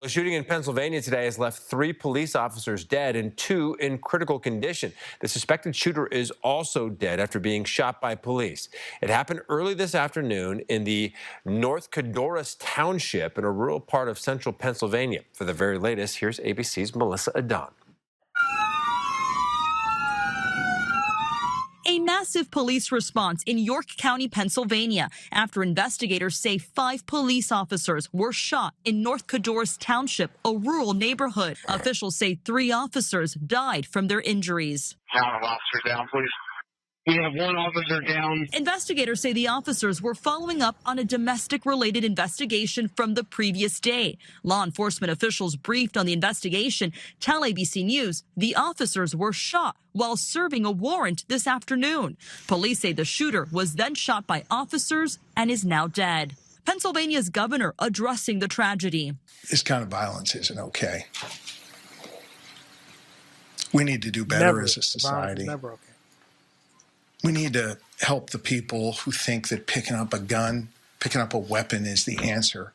A shooting in Pennsylvania today has left 3 police officers dead and 2 in critical condition. The suspected shooter is also dead after being shot by police. It happened early this afternoon in the North Cadorus Township in a rural part of central Pennsylvania. For the very latest, here's ABC's Melissa Adon. A massive police response in York County, Pennsylvania, after investigators say 5 police officers were shot in North Cadorus Township, a rural neighborhood. Officials say 3 officers died from their injuries. Count of officers down, please. We have 1 officer down. Investigators say the officers were following up on a domestic-related investigation from the previous day. Law enforcement officials briefed on the investigation tell ABC News the officers were shot while serving a warrant this afternoon. Police say the shooter was then shot by officers and is now dead. Pennsylvania's governor addressing the tragedy. This kind of violence isn't okay. We need to do better as a society. Never okay. We need to help the people who think that picking up a gun, picking up a weapon is the answer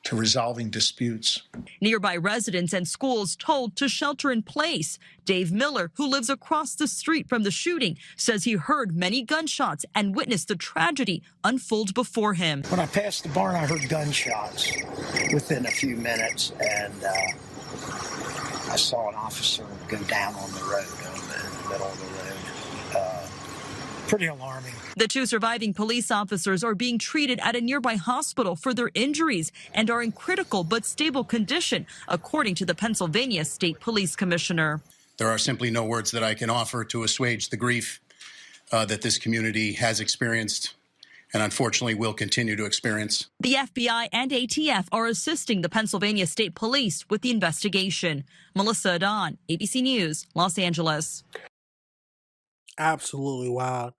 to resolving disputes. Nearby residents and schools told to shelter in place. Dave Miller, who lives across the street from the shooting, says he heard many gunshots and witnessed the tragedy unfold before him. When I passed the barn, I heard gunshots within a few minutes, and I saw an officer go down on the road, in the middle of the road. Pretty alarming. The 2 surviving police officers are being treated at a nearby hospital for their injuries and are in critical but stable condition, according to the Pennsylvania State Police Commissioner. There are simply no words that I can offer to assuage the grief that this community has experienced and unfortunately will continue to experience. The FBI and ATF are assisting the Pennsylvania State Police with the investigation. Melissa Adon, ABC News, Los Angeles. Absolutely wild.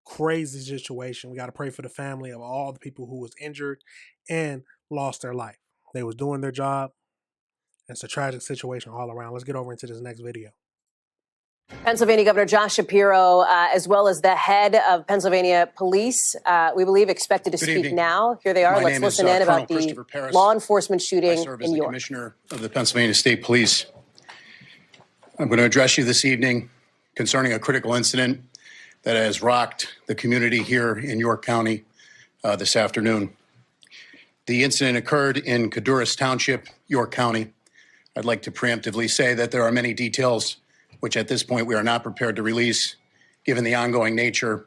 Crazy situation. We got to pray for the family of all the people who was injured and lost their life. They was doing their job. It's a tragic situation all around. Let's get over into this next video. Pennsylvania Governor Josh Shapiro, as well as the head of Pennsylvania Police, we believe expected to speak now. Here they are. Let's listen in about the law enforcement shooting in York. I serve as the Commissioner of the Pennsylvania State Police. I'm going to address you this evening concerning a critical incident that has rocked the community here in York County this afternoon. The incident occurred in Cadorus Township, York County. I'd like to preemptively say that there are many details which at this point we are not prepared to release, given the ongoing nature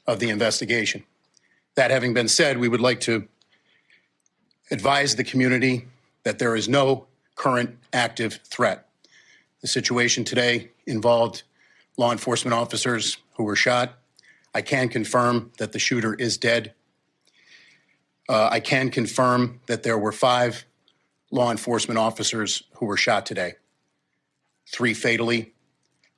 of the investigation. That having been said, we would like to advise the community that there is no current active threat. The situation today involved law enforcement officers who were shot. I can confirm that the shooter is dead. I can confirm that there were 5 law enforcement officers who were shot today. 3 fatally,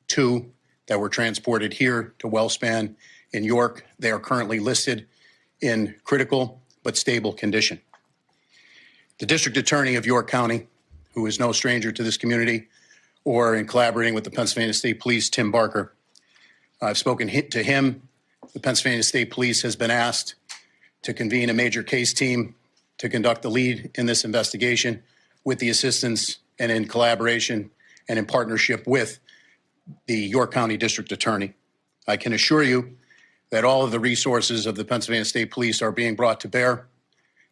2 that were transported here to Wellspan in York. They are currently listed in critical but stable condition. The District Attorney of York County, who is no stranger to this community, or in collaborating with the Pennsylvania State Police, Tim Barker. I've spoken to him. The Pennsylvania State Police has been asked to convene a major case team to conduct the lead in this investigation with the assistance and in collaboration and in partnership with the York County District Attorney. I can assure you that all of the resources of the Pennsylvania State Police are being brought to bear.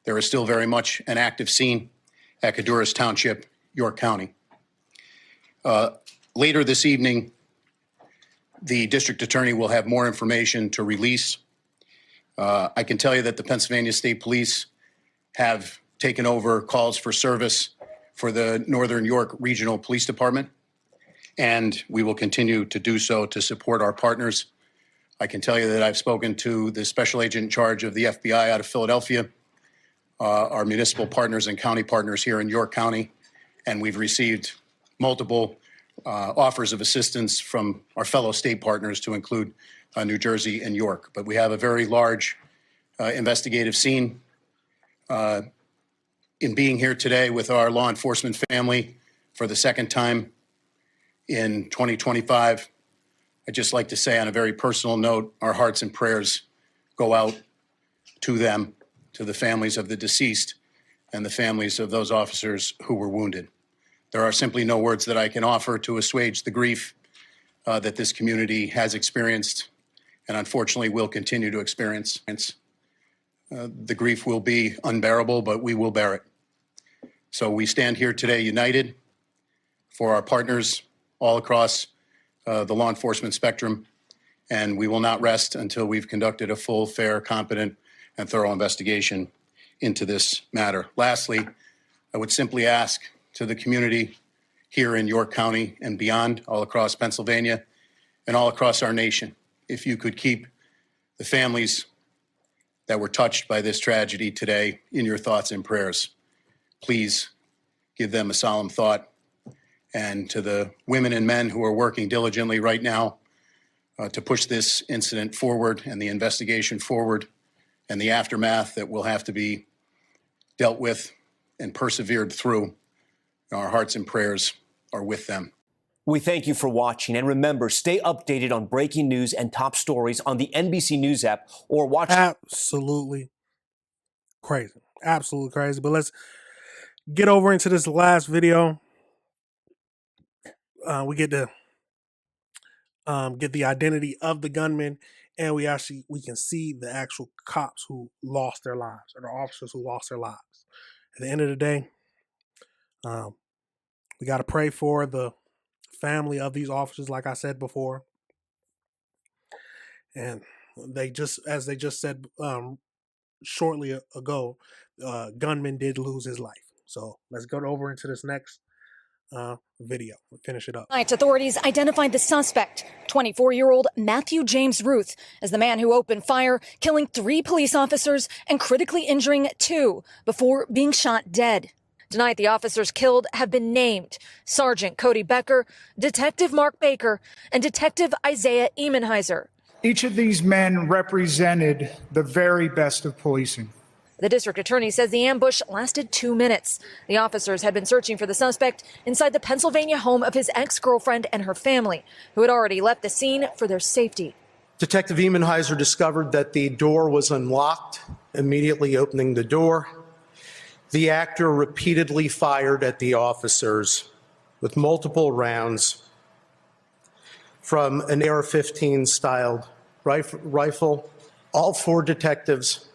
There is still very much an active scene at Cadorus Township, York County. Later this evening, the district attorney will have more information to release. I can tell you that the Pennsylvania State Police have taken over calls for service for the Northern York Regional Police Department, and we will continue to do so to support our partners. I can tell you that I've spoken to the special agent in charge of the FBI out of Philadelphia, our municipal partners and county partners here in York County, and we've received multiple offers of assistance from our fellow state partners to include New Jersey and York. But we have a very large investigative scene. In being here today with our law enforcement family for the second time in 2025, I'd just like to say on a very personal note, our hearts and prayers go out to them, to the families of the deceased, and the families of those officers who were wounded. There are simply no words that I can offer to assuage the grief that this community has experienced and unfortunately will continue to experience. The grief will be unbearable, but we will bear it. So we stand here today united for our partners all across the law enforcement spectrum, and we will not rest until we've conducted a full, fair, competent, and thorough investigation into this matter. Lastly, I would simply ask to the community here in York County and beyond, all across Pennsylvania and all across our nation, if you could keep the families that were touched by this tragedy today in your thoughts and prayers. Please give them a solemn thought. And to the women and men who are working diligently right now to push this incident forward and the investigation forward and the aftermath that will have to be dealt with and persevered through, our hearts and prayers are with them. We thank you for watching, and remember, stay updated on breaking news and top stories on the NBC News app or watch. Absolutely crazy. Absolutely crazy. But let's get over into this last video. We get to get the identity of the gunman, and we can see the actual cops who lost their lives, or the officers who lost their lives. At the end of the day, we got to pray for the family of these officers, like I said before. And as they just said shortly ago, gunman did lose his life. So let's go over into this next video and finish it up. Tonight, authorities identified the suspect, 24-year-old Matthew James Ruth, as the man who opened fire, killing 3 police officers and critically injuring 2 before being shot dead. Tonight, the officers killed have been named: Sergeant Cody Becker, Detective Mark Baker, and Detective Isaiah Emenheiser. Each of these men represented the very best of policing. The district attorney says the ambush lasted 2 minutes. The officers had been searching for the suspect inside the Pennsylvania home of his ex-girlfriend and her family, who had already left the scene for their safety. Detective Emenheiser discovered that the door was unlocked. Immediately opening the door, the actor repeatedly fired at the officers with multiple rounds from an AR-15 styled rifle. All 4 detectives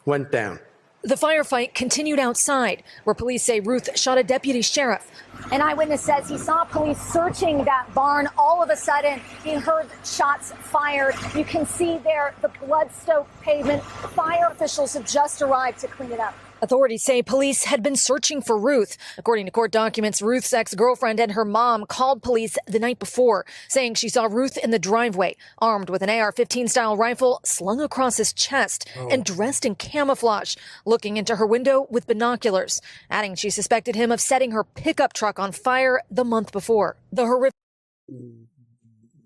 went down. The firefight continued outside, where police say Ruth shot a deputy sheriff. An eyewitness says he saw police searching that barn. All of a sudden, he heard shots fired. You can see there the blood-soaked pavement. Fire officials have just arrived to clean it up. Authorities say police had been searching for Ruth. According to court documents, Ruth's ex-girlfriend and her mom called police the night before, saying she saw Ruth in the driveway, armed with an AR-15 style rifle slung across his chest and dressed in camouflage, looking into her window with binoculars, adding she suspected him of setting her pickup truck on fire the month before. The horrific.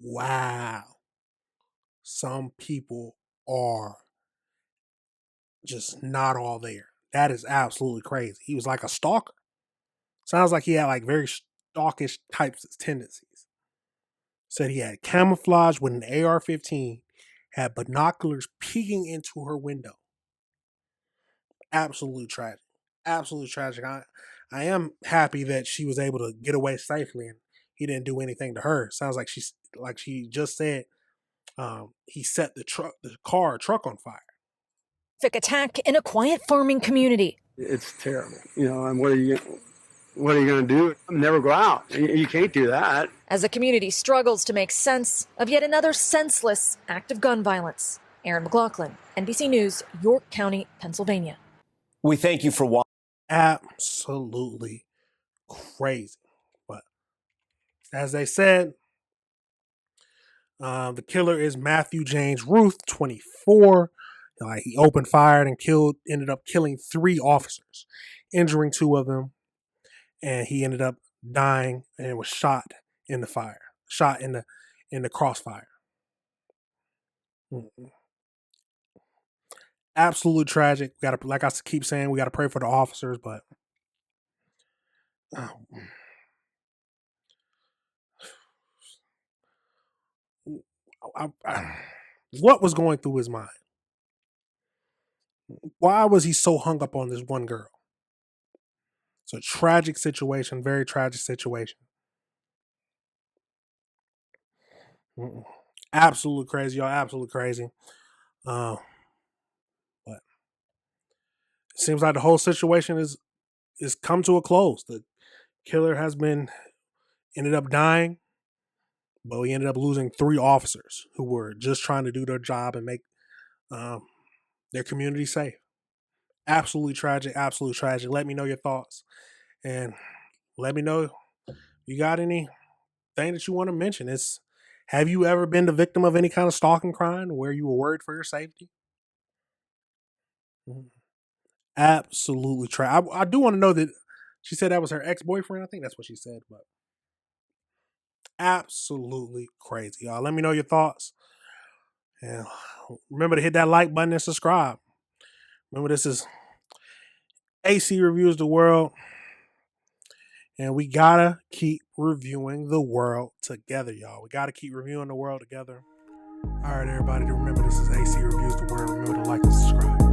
Wow. Some people are just not all there. That is absolutely crazy. He was like a stalker. Sounds like he had like very stalkish types of tendencies. Said he had camouflage with an AR-15, had binoculars peeking into her window. Absolutely tragic. Absolutely tragic. I am happy that she was able to get away safely and he didn't do anything to her. Sounds like she just said he set the truck on fire. Attack in a quiet farming community. It's terrible, and what are you going to do? Never go out. You can't do that. As the community struggles to make sense of yet another senseless act of gun violence. Aaron McLaughlin, NBC News, York County, Pennsylvania. We thank you for watching. Absolutely crazy. But as they said, the killer is Matthew James Ruth, 24. He opened fire and ended up killing 3 officers, injuring 2 of them, and he ended up dying and was shot in the fire, shot in the crossfire. Absolutely tragic. Like I keep saying, we got to pray for the officers, but what was going through his mind? Why was he so hung up on this one girl? It's a tragic situation, very tragic situation. Absolutely crazy, y'all. Absolutely crazy. But it seems like the whole situation is come to a close. The killer ended up dying, but we ended up losing 3 officers who were just trying to do their job and make their community safe. Absolutely tragic. Absolutely tragic. Let me know your thoughts, and let me know if you got anything that you want to mention. Have you ever been the victim of any kind of stalking crime where you were worried for your safety? Absolutely tragic. I do want to know that she said that was her ex-boyfriend. I think that's what she said, but absolutely crazy, y'all. Let me know your thoughts. And remember to hit that like button and subscribe. Remember, this is AC Reviews the World. And we gotta keep reviewing the world together, y'all. We gotta keep reviewing the world together. All right, everybody, remember this is AC Reviews the World. Remember to like and subscribe.